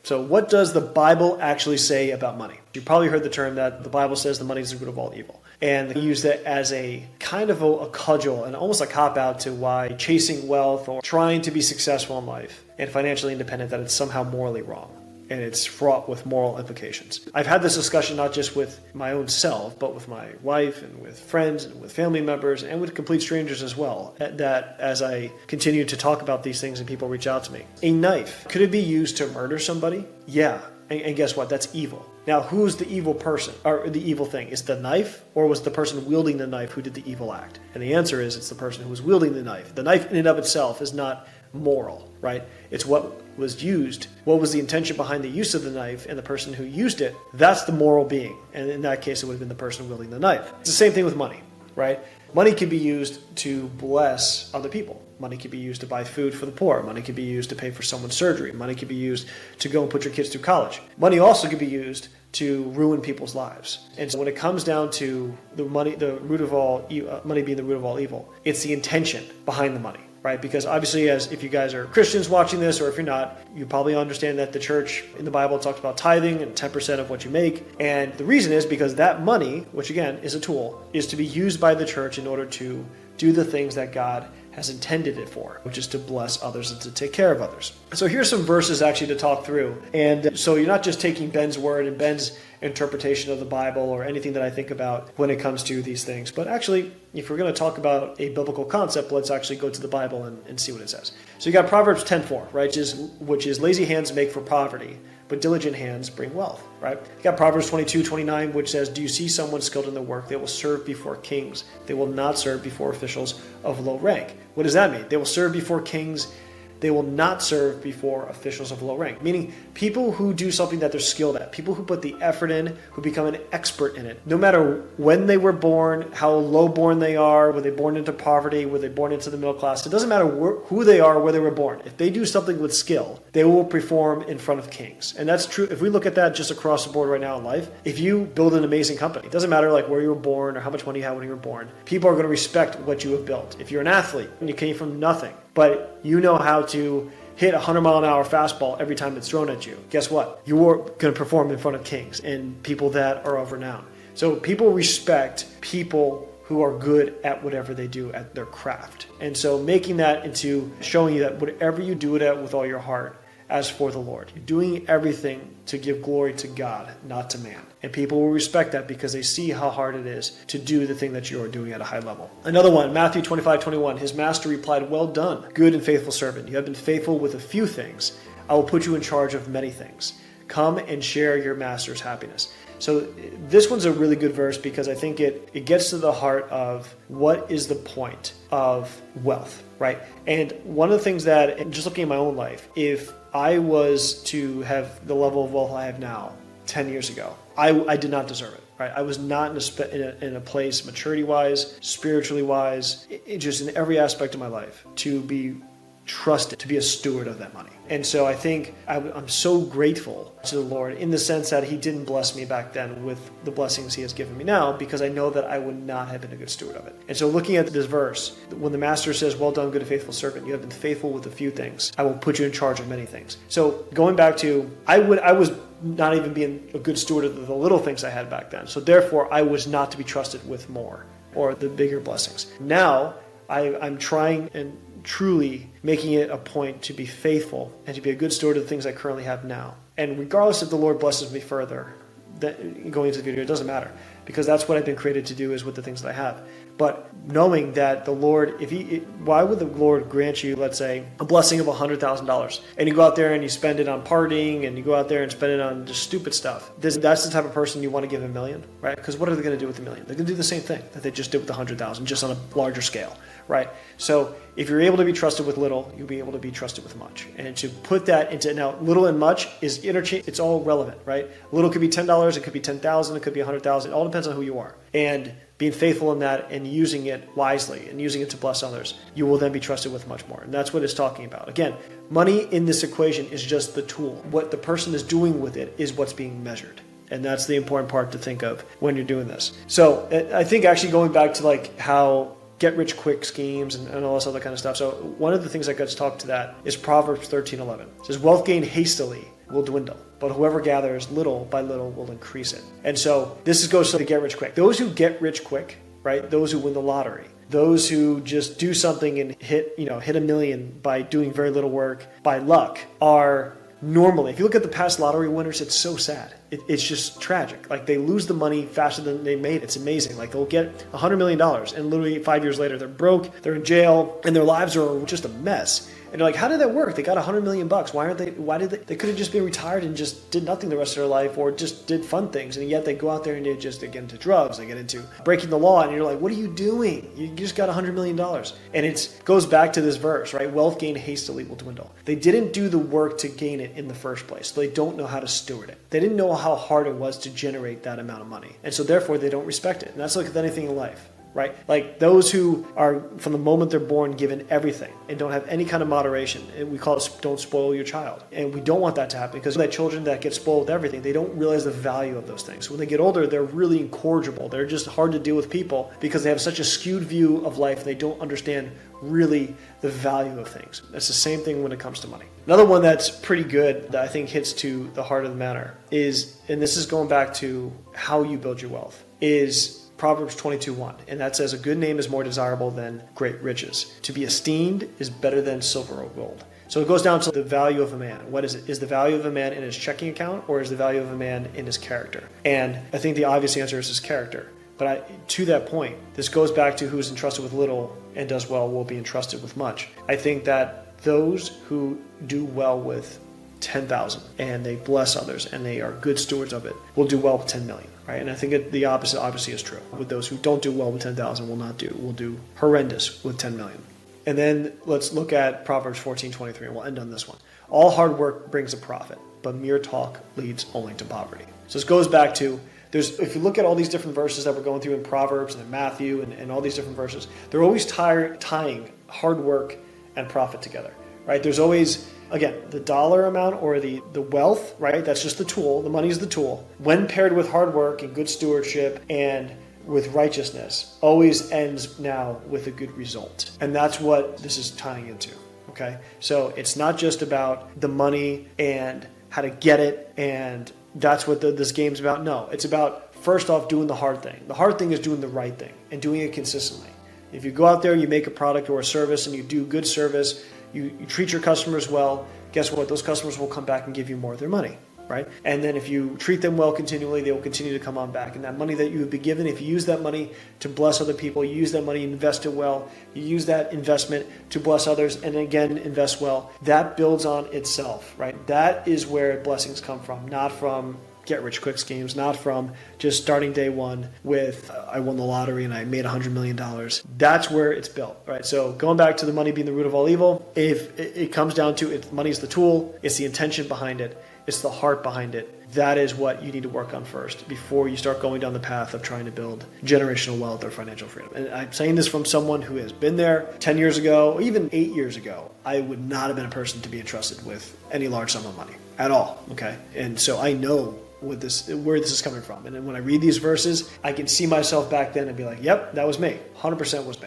So what does the Bible actually say about money? You probably heard the term that the Bible says the money is the root of all evil. And they use that as a kind of a cudgel and almost a cop-out to why chasing wealth or trying to be successful in life and financially independent, that it's somehow morally wrong. And it's fraught with moral implications. I've had this discussion not just with my own self, but with my wife and with friends and with family members and with complete strangers as well. That as I continue to talk about these things and people reach out to me. A knife, could it be used to murder somebody? Yeah. And guess what? That's evil. Now, who's the evil person or the evil thing? Is it the knife, or was the person wielding the knife who did the evil act? And the answer is it's the person who was wielding the knife. The knife in and of itself is not moral, right? It's what was used. What was the intention behind the use of the knife, and the person who used it? That's the moral being. And in that case, it would have been the person wielding the knife. It's the same thing with money, right? Money can be used to bless other people. Money can be used to buy food for the poor. Money can be used to pay for someone's surgery. Money can be used to go and put your kids through college. Money also can be used to ruin people's lives. And so when it comes down to the money, the root of all money being the root of all evil, it's the intention behind the money. Right? Because obviously, as if you guys are Christians watching this, or if you're not, you probably understand that the church in the Bible talks about tithing and 10% of what you make. And the reason is because that money, which again is a tool, is to be used by the church in order to do the things that God has intended it for, which is to bless others and to take care of others. So here's some verses actually to talk through. And so you're not just taking Ben's word and Ben's interpretation of the Bible or anything that I think about when it comes to these things. But actually, if we're going to talk about a biblical concept, let's actually go to the Bible and see what it says. So you got Proverbs 10:4, right? Which is lazy hands make for poverty, but diligent hands bring wealth, right? You got Proverbs 22:29, which says, do you see someone skilled in their work? They will serve before kings. They will not serve before officials of low rank. What does that mean? They will serve before kings. They will not serve before officials of low rank. Meaning people who do something that they're skilled at, people who put the effort in, who become an expert in it. No matter when they were born, how low born they are, were they born into poverty, were they born into the middle class, it doesn't matter who they are, where they were born. If they do something with skill, they will perform in front of kings. And that's true. If we look at that just across the board right now in life, if you build an amazing company, it doesn't matter like where you were born or how much money you had when you were born, people are going to respect what you have built. If you're an athlete and you came from nothing, but you know how to hit a 100-mile-an-hour fastball every time it's thrown at you, guess what? You're going to perform in front of kings and people that are of renown. So people respect people who are good at whatever they do at their craft. And so making that into showing you that whatever you do it at with all your heart, as for the Lord, you're doing everything to give glory to God, not to man. And people will respect that because they see how hard it is to do the thing that you are doing at a high level. Another one, Matthew 25:21, his master replied, well done, good and faithful servant. You have been faithful with a few things. I will put you in charge of many things. Come and share your master's happiness. So this one's a really good verse because I think it gets to the heart of what is the point of wealth, right? And one of the things that, and just looking at my own life, if I was to have the level of wealth I have now 10 years ago, I did not deserve it. Right? I was not in a place maturity-wise, spiritually-wise, just in every aspect of my life to be trusted, to be a steward of that money. And so I think I'm so grateful to the Lord in the sense that he didn't bless me back then with the blessings he has given me now, because I know that I would not have been a good steward of it. And so looking at this verse, when the master says, well done, good and faithful servant, you have been faithful with a few things. I will put you in charge of many things. So going back to, I was not even being a good steward of the little things I had back then. So therefore, I was not to be trusted with more or the bigger blessings. Now, I'm trying and truly making it a point to be faithful and to be a good steward of the things I currently have now. And regardless if the Lord blesses me further, going into the future, it doesn't matter, because that's what I've been created to do, is with the things that I have. But knowing that the Lord, why would the Lord grant you, let's say, a blessing of $100,000, and you go out there and you spend it on partying, and you go out there and spend it on just stupid stuff? That's the type of person you want to give $1 million, right? Because what are they going to do with $1 million? They're going to do the same thing that they just did with the $100,000, just on a larger scale, right? So if you're able to be trusted with little, you'll be able to be trusted with much. And to put that into, now little and much is interchange, it's all relevant, right? Little could be $10, it could be $10,000, it could be $100,000, it all depends on who you are. And being faithful in that and using it wisely and using it to bless others, you will then be trusted with much more. And that's what it's talking about. Again, money in this equation is just the tool. What the person is doing with it is what's being measured. And that's the important part to think of when you're doing this. So I think actually going back to like how get-rich-quick schemes and all this other kind of stuff. So one of the things that gets talked to that is Proverbs 13:11. It says, wealth gained hastily will dwindle, but whoever gathers little by little will increase it. And so this goes to the get rich quick. Those who get rich quick, right? Those who win the lottery, those who just do something and hit $1 million by doing very little work by luck are normally, if you look at the past lottery winners, it's so sad. It's just tragic. Like, they lose the money faster than they made it. It's amazing. Like, they'll get $100 million and literally 5 years later, they're broke, they're in jail, and their lives are just a mess. And you're like, how did that work? They got $100 million. Why did they could have just been retired and just did nothing the rest of their life, or just did fun things. And yet they go out there and they get into drugs, they get into breaking the law. And you're like, what are you doing? You just got $100 million. And it goes back to this verse, right? Wealth gained hastily will dwindle. They didn't do the work to gain it in the first place. So they don't know how to steward it. They didn't know how hard it was to generate that amount of money. And so therefore they don't respect it. And that's like with anything in life. Right? Like, those who are from the moment they're born given everything and don't have any kind of moderation. And we call it don't spoil your child. And we don't want that to happen, because that children that get spoiled with everything, they don't realize the value of those things. So when they get older, they're really incorrigible. They're just hard to deal with people because they have such a skewed view of life. They don't understand really the value of things. That's the same thing when it comes to money. Another one that's pretty good that I think hits to the heart of the matter is, and this is going back to how you build your wealth, is Proverbs 22:1, and that says, a good name is more desirable than great riches. To be esteemed is better than silver or gold. So it goes down to the value of a man. What is it? Is the value of a man in his checking account, or is the value of a man in his character? And I think the obvious answer is his character. But to that point, this goes back to who's entrusted with little and does well will be entrusted with much. I think that those who do well with 10,000 and they bless others and they are good stewards of it will do well with 10 million, right? And I think the opposite obviously is true. With those who don't do well with 10,000 will do horrendous with 10 million. And then let's look at Proverbs 14:23, and we'll end on this one. All hard work brings a profit, but mere talk leads only to poverty. So this goes back to, if you look at all these different verses that we're going through in Proverbs and in Matthew and all these different verses, they're always tying hard work and profit together, right? There's always, again, the dollar amount or the wealth, right? That's just the tool. The money is the tool. When paired with hard work and good stewardship and with righteousness, always ends now with a good result. And that's what this is tying into, okay? So it's not just about the money and how to get it, and that's what this game's about. No, it's about, first off, doing the hard thing. The hard thing is doing the right thing and doing it consistently. If you go out there, you make a product or a service and you do good service, you treat your customers well, guess what? Those customers will come back and give you more of their money, right? And then if you treat them well continually, they will continue to come on back. And that money that you have been given, if you use that money to bless other people, you use that money, invest it well, you use that investment to bless others, and again, invest well, that builds on itself, right? That is where blessings come from, not from get-rich-quick schemes, not from just starting day one with, I won the lottery and I made $100 million. That's where it's built, right? So going back to the money being the root of all evil, if it comes down to money's the tool, it's the intention behind it, it's the heart behind it. That is what you need to work on first before you start going down the path of trying to build generational wealth or financial freedom. And I'm saying this from someone who has been there 10 years ago, or even 8 years ago. I would not have been a person to be entrusted with any large sum of money at all, okay? And so I know where this is coming from. And then when I read these verses, I can see myself back then and be like, yep, that was me. 100% was me.